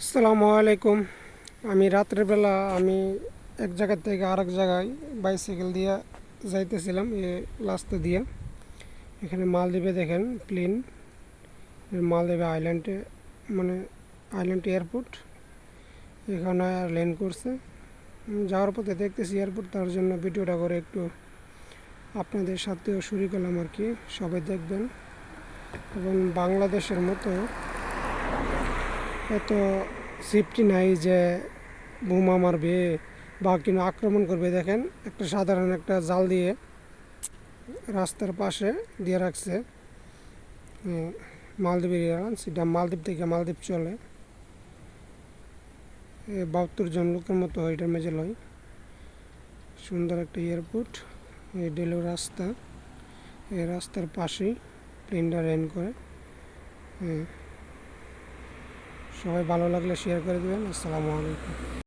আসসালামু আলাইকুম। আমি রাত্রের বেলা এক জায়গা থেকে আরেক জায়গায় বাইসাইকেল দিয়ে যাইতেছিলাম রাস্তা দিয়ে। এখানে মালদ্বীপে দেখেন প্লেন, মালদ্বীপে আইল্যান্ডে মানে আইল্যান্ড এয়ারপোর্ট, এখানে ল্যান্ড করছে। যাওয়ার পথে দেখতেছি এয়ারপোর্ট, তার জন্য ভিডিওটা করে একটু আপনাদের সাথেও শুরু করলাম আর কি। সবাই দেখবেন। এবং বাংলাদেশের মতো এত সেফটি নাই যে বোমা মারবে বা কিনা আক্রমণ করবে। দেখেন একটা সাধারণ একটা জাল দিয়ে রাস্তার পাশে দিয়ে রাখছে। মালদ্বীপের এয়ারলাইন্স, এটা মালদ্বীপ থেকে মালদ্বীপ চলে। 72 জন লোকের মতো এটার মেজে লয়। সুন্দর একটা এয়ারপোর্ট, এই ডেলো রাস্তা, এই রাস্তার পাশেই প্লেনটা ল্যান্ড করে। সবাই ভালো লাগলে শেয়ার করে দেবেন। আসসালামু আলাইকুম।